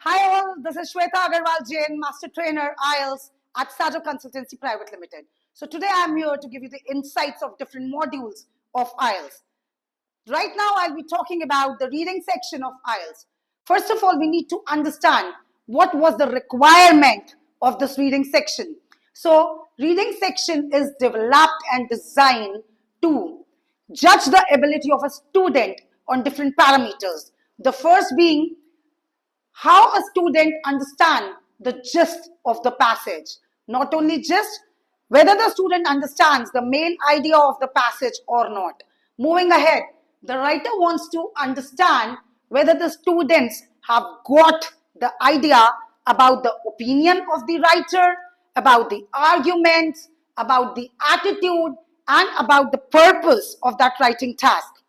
Hi all, this is Shveta Agarwal.Jain, Master Trainer IELTS at Sajo Consultancy Private Limited. So today I'm here to give you the insights of different modules of IELTS. Right now I'll be talking about the reading section of IELTS. First of all, we need to understand what was the requirement of this reading section. So reading section is developed and designed to judge the ability of a student on different parameters. The first being how a student understand the gist of the passage. Not only gist, whether the student understands the main idea of the passage or not. Moving ahead, the writer wants to understand whether the students have got the idea about the opinion of the writer, about the arguments, about the attitude, and about the purpose of that writing task.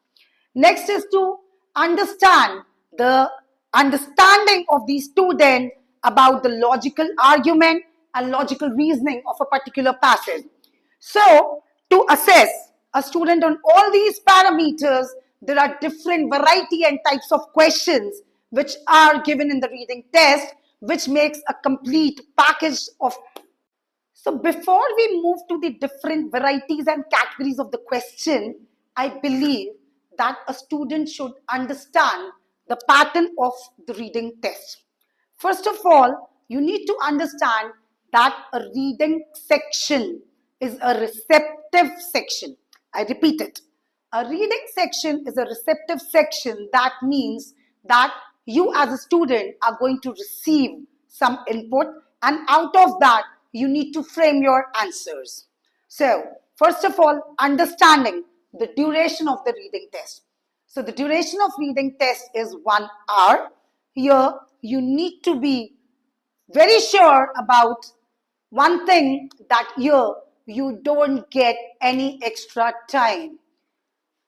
Next is to understand the understanding of the student about the logical argument and logical reasoning of a particular passage. So, to assess a student on all these parameters, there are different variety and types of questions which are given in the reading test, which makes a complete package of. So before we move to the different varieties and categories of the question, I believe that a student should understand the pattern of the reading test. First of all, you need to understand that a reading section is a receptive section. I repeat it. A reading section is a receptive section. That means that you as a student are going to receive some input, and out of that you need to frame your answers. So, first of all, understanding the duration of the reading test. So, the duration of reading test is 1 hour. Here, you need to be very sure about one thing, that here you don't get any extra time.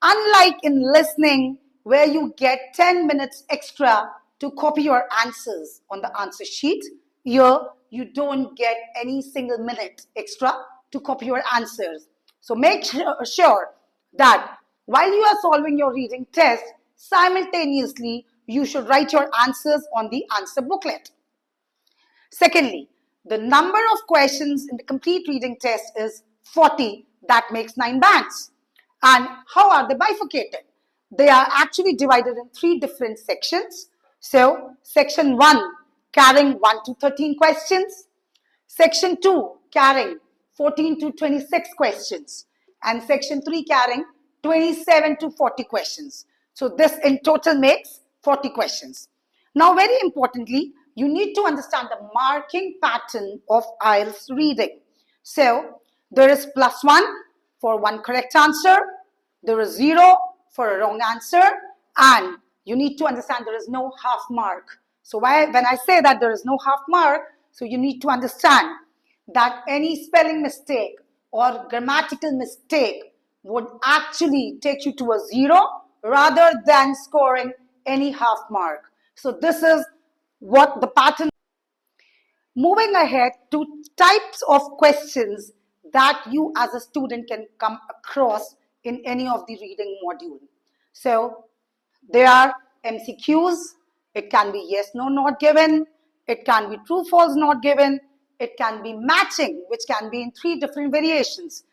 Unlike in listening, where you get 10 minutes extra to copy your answers on the answer sheet, here you don't get any single minute extra to copy your answers. So make sure that while you are solving your reading test, simultaneously you should write your answers on the answer booklet. Secondly, the number of questions in the complete reading test is 40. That makes 9 bands. And how are they bifurcated? They are actually divided in 3 different sections. So, section 1 carrying 1 to 13 questions, section 2 carrying 14 to 26 questions, and section 3 carrying 27 to 40 questions. So, this in total makes 40 questions. Now, very importantly, you need to understand the marking pattern of IELTS reading. So, there is +1 for one correct answer, there is 0 for a wrong answer, and you need to understand there is no half mark. So, when I say that there is no half mark, so you need to understand that any spelling mistake or grammatical mistake would actually take you to a 0 rather than scoring any half mark. So, this is what the pattern. Moving ahead to types of questions that you as a student can come across in any of the reading module. So there are MCQs, it can be yes, no, not given, it can be true, false, not given, it can be matching, which can be in 3 different variations.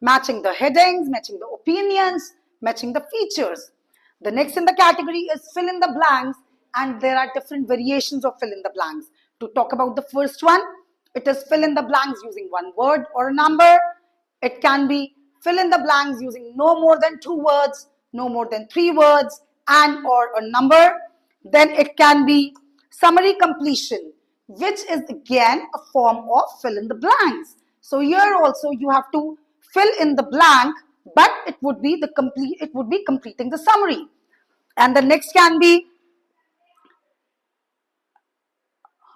Matching the headings, matching the opinions, matching the features. The next in the category is fill in the blanks, and there are different variations of fill in the blanks. To talk about the first one, it is fill in the blanks using one word or a number. It can be fill in the blanks using no more than 2 words, no more than 3 words, and or a number. Then it can be summary completion, which is again a form of fill in the blanks. So here also you have to fill in the blank, but it would be completing the summary. And the next can be,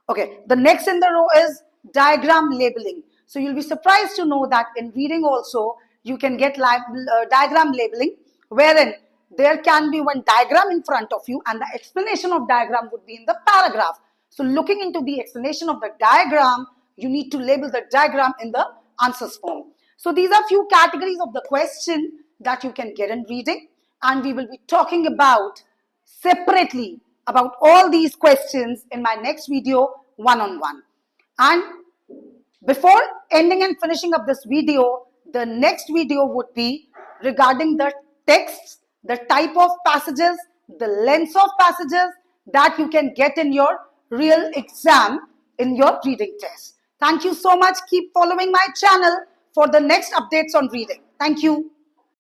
okay, the next in the row is diagram labeling. So you'll be surprised to know that in reading also you can get diagram labeling, wherein there can be one diagram in front of you and the explanation of diagram would be in the paragraph. So looking into the explanation of the diagram, you need to label the diagram in the answers form. So these are few categories of the question that you can get in reading, and we will be talking about separately about all these questions in my next video one-on-one. And before ending and finishing up this video, the next video would be regarding the texts, the type of passages, the lengths of passages that you can get in your real exam in your reading test. Thank you so much. Keep following my channel for the next updates on reading. Thank you.